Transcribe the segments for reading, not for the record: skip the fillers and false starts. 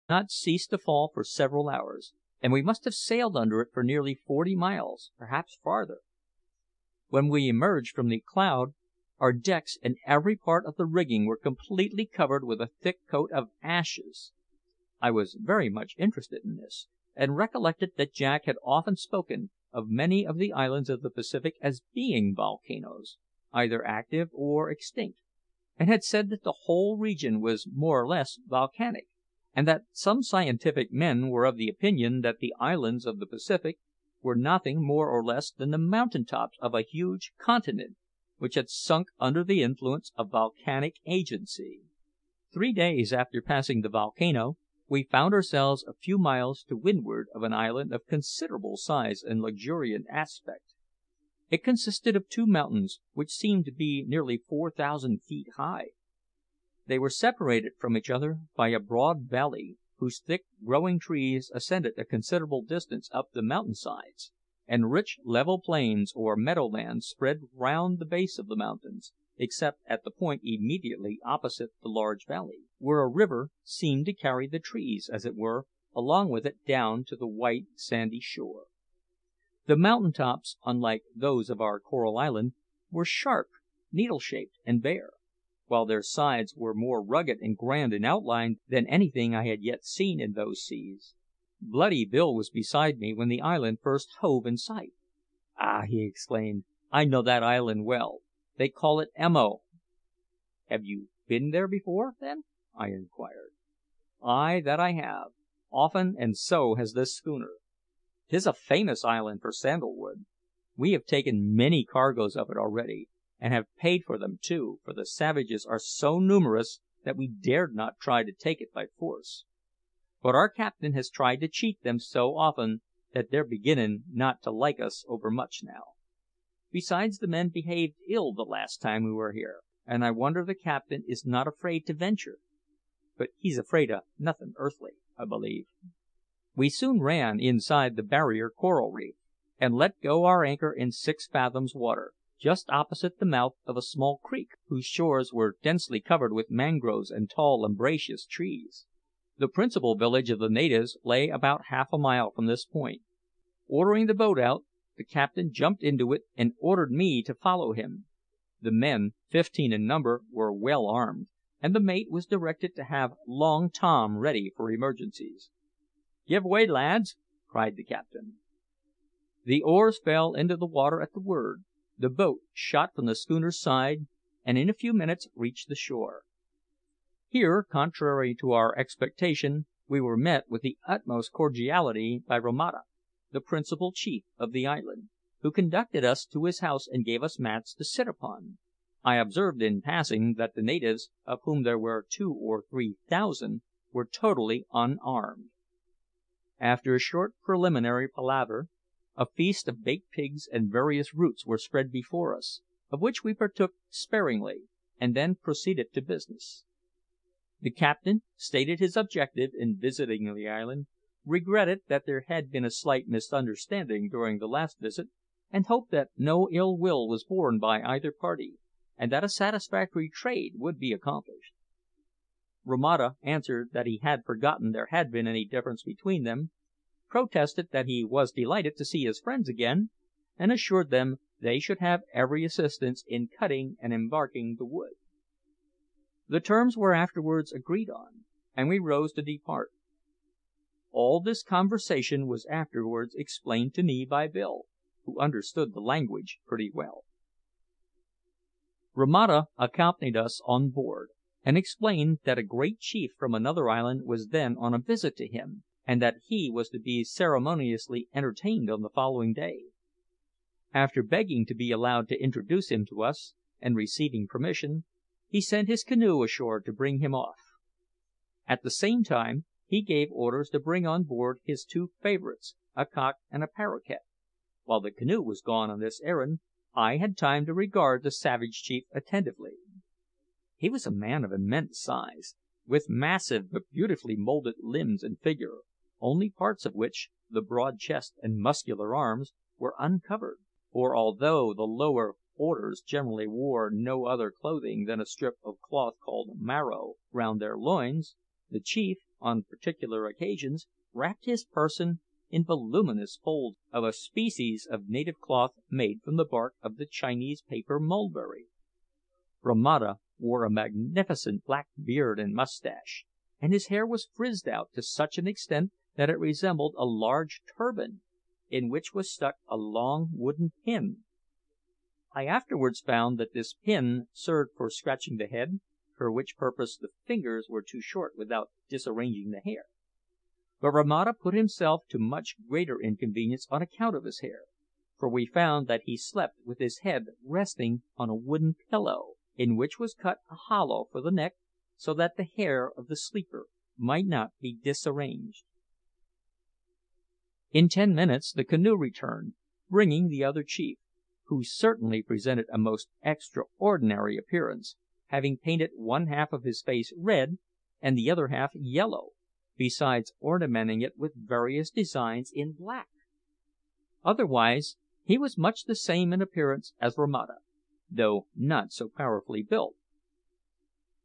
not cease to fall for several hours, and we must have sailed under it for nearly 40 miles, perhaps farther. When we emerged from the cloud, our decks and every part of the rigging were completely covered with a thick coat of ashes. I was very much interested in this, and recollected that Jack had often spoken of many of the islands of the Pacific as being volcanoes, either active or extinct, and had said that the whole region was more or less volcanic, and that some scientific men were of the opinion that the islands of the Pacific were nothing more or less than the mountain tops of a huge continent, which had sunk under the influence of volcanic agency. 3 days after passing the volcano, we found ourselves a few miles to windward of an island of considerable size and luxuriant aspect. It consisted of 2 mountains, which seemed to be nearly 4,000 feet high. They were separated from each other by a broad valley, whose thick growing trees ascended a considerable distance up the mountain sides, and rich level plains or meadowlands spread round the base of the mountains, except at the point immediately opposite the large valley, where a river seemed to carry the trees, as it were, along with it down to the white sandy shore. The mountain tops, unlike those of our Coral Island, were sharp, needle-shaped, and bare, while their sides were more rugged and grand in outline than anything I had yet seen in those seas. Bloody Bill was beside me when the island first hove in sight. "Ah!" he exclaimed, "I know that island well. They call it Emo." "Have you been there before, then?" I inquired. "Ay, that I have, often, and so has this schooner. 'Tis a famous island for sandalwood. We have taken many cargoes of it already, and have paid for them too, for the savages are so numerous that we dared not try to take it by force. But our captain has tried to cheat them so often that they're beginnin' not to like us overmuch now. Besides, the men behaved ill the last time we were here, and I wonder the captain is not afraid to venture. But he's afraid o' nothin' earthly, I believe." We soon ran inside the barrier coral reef, and let go our anchor in 6 fathoms water, just opposite the mouth of a small creek, whose shores were densely covered with mangroves and tall umbrageous trees. The principal village of the natives lay about half a mile from this point. Ordering the boat out, the captain jumped into it and ordered me to follow him. The men, 15 in number, were well armed, and the mate was directed to have Long Tom ready for emergencies. "Give way, lads!" cried the captain. The oars fell into the water at the word, the boat shot from the schooner's side, and in a few minutes reached the shore. Here, contrary to our expectation, we were met with the utmost cordiality by Romata, the principal chief of the island, who conducted us to his house and gave us mats to sit upon. I observed in passing that the natives, of whom there were 2,000 or 3,000, were totally unarmed. After a short preliminary palaver, a feast of baked pigs and various roots were spread before us, of which we partook sparingly, and then proceeded to business. The captain stated his objective in visiting the island, regretted that there had been a slight misunderstanding during the last visit, and hoped that no ill will was borne by either party, and that a satisfactory trade would be accomplished. Romata answered that he had forgotten there had been any difference between them, protested that he was delighted to see his friends again, and assured them they should have every assistance in cutting and embarking the wood. The terms were afterwards agreed on, and we rose to depart. All this conversation was afterwards explained to me by Bill, who understood the language pretty well. Romata accompanied us on board, and explained that a great chief from another island was then on a visit to him, and that he was to be ceremoniously entertained on the following day. After begging to be allowed to introduce him to us, and receiving permission, he sent his canoe ashore to bring him off. At the same time, he gave orders to bring on board his 2 favourites, a cock and a paroquet. While the canoe was gone on this errand, I had time to regard the savage chief attentively. He was a man of immense size, with massive but beautifully moulded limbs and figure, only parts of which, the broad chest and muscular arms, were uncovered; for although the lower orders generally wore no other clothing than a strip of cloth called maro round their loins, The chief, on particular occasions, wrapped his person in voluminous folds of a species of native cloth made from the bark of the Chinese paper mulberry. Romata wore a magnificent black beard and moustache, and his hair was frizzed out to such an extent that it resembled a large turban, in which was stuck a long wooden pin. I afterwards found that this pin served for scratching the head, for which purpose the fingers were too short without disarranging the hair. But Romata put himself to much greater inconvenience on account of his hair, for we found that he slept with his head resting on a wooden pillow, in which was cut a hollow for the neck, so that the hair of the sleeper might not be disarranged. In 10 minutes the canoe returned, bringing the other chief, who certainly presented a most extraordinary appearance, having painted one half of his face red and the other half yellow, besides ornamenting it with various designs in black. Otherwise he was much the same in appearance as Romata, though not so powerfully built.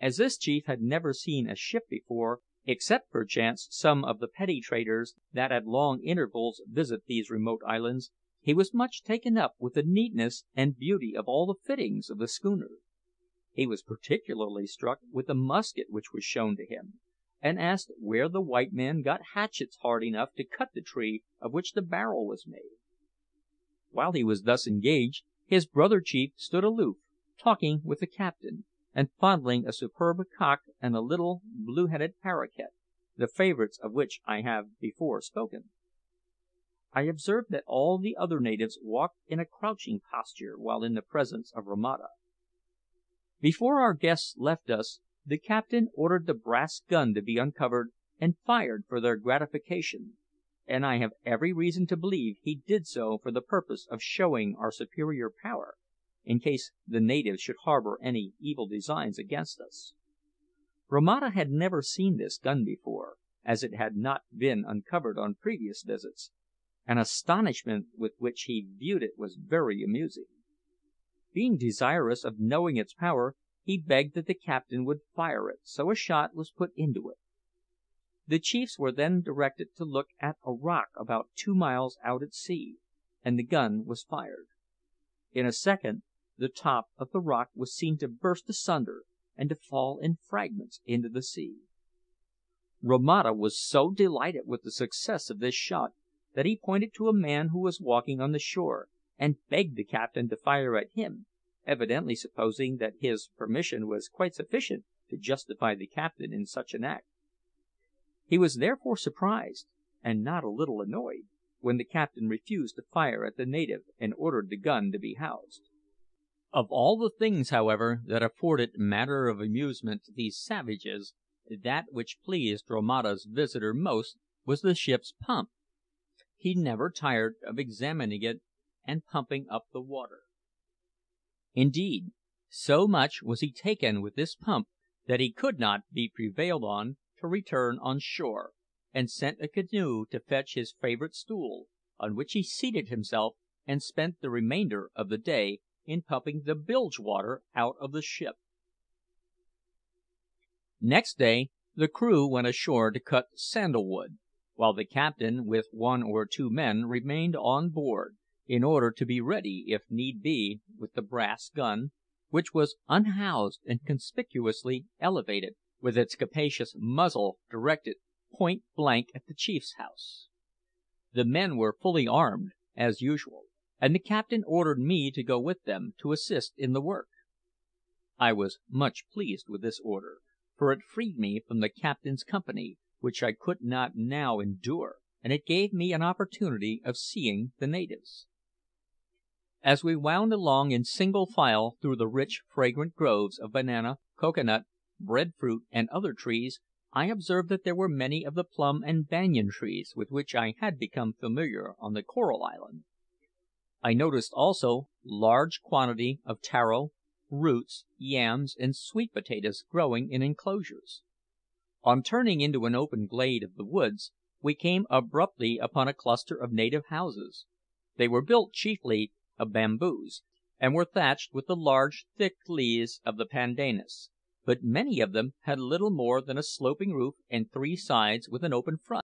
As this chief had never seen a ship before, except perchance some of the petty traders that at long intervals visit these remote islands, he was much taken up with the neatness and beauty of all the fittings of the schooner. He was particularly struck with the musket which was shown to him, and asked where the white man got hatchets hard enough to cut the tree of which the barrel was made. While he was thus engaged, his brother chief stood aloof, talking with the captain, and fondling a superb cock and a little blue-headed paroquet, the favourites of which I have before spoken. I observed that all the other natives walked in a crouching posture while in the presence of Romata. Before our guests left us, the captain ordered the brass gun to be uncovered and fired for their gratification, and I have every reason to believe he did so for the purpose of showing our superior power, in case the natives should harbour any evil designs against us. Romata had never seen this gun before, as it had not been uncovered on previous visits, and astonishment with which he viewed it was very amusing. Being desirous of knowing its power, he begged that the captain would fire it, so a shot was put into it. The chiefs were then directed to look at a rock about 2 miles out at sea, and the gun was fired. In a second the top of the rock was seen to burst asunder and to fall in fragments into the sea. Romata was so delighted with the success of this shot that he pointed to a man who was walking on the shore, and begged the captain to fire at him, evidently supposing that his permission was quite sufficient to justify the captain in such an act. He was therefore surprised, and not a little annoyed, when the captain refused to fire at the native and ordered the gun to be housed. Of all the things, however, that afforded matter of amusement to these savages, that which pleased Romata's visitor most was the ship's pump. He never tired of examining it and pumping up the water. Indeed, so much was he taken with this pump that he could not be prevailed on to return on shore, and sent a canoe to fetch his favourite stool, on which he seated himself and spent the remainder of the day in pumping the bilge water out of the ship. Next day the crew went ashore to cut sandalwood, while the captain with 1 or 2 men remained on board, in order to be ready, if need be, with the brass gun, which was unhoused and conspicuously elevated, with its capacious muzzle directed point blank at the chief's house. The men were fully armed, as usual, and the captain ordered me to go with them to assist in the work. I was much pleased with this order, for it freed me from the captain's company, which I could not now endure, and it gave me an opportunity of seeing the natives. As we wound along in single file through the rich, fragrant groves of banana, cocoa nut, breadfruit, and other trees, I observed that there were many of the plum and banyan trees with which I had become familiar on the Coral Island. I noticed also large quantity of taro, roots, yams, and sweet potatoes growing in enclosures. On turning into an open glade of the woods, we came abruptly upon a cluster of native houses. They were built chiefly of bamboos, and were thatched with the large thick leaves of the pandanus, but many of them had little more than a sloping roof and three sides with an open front.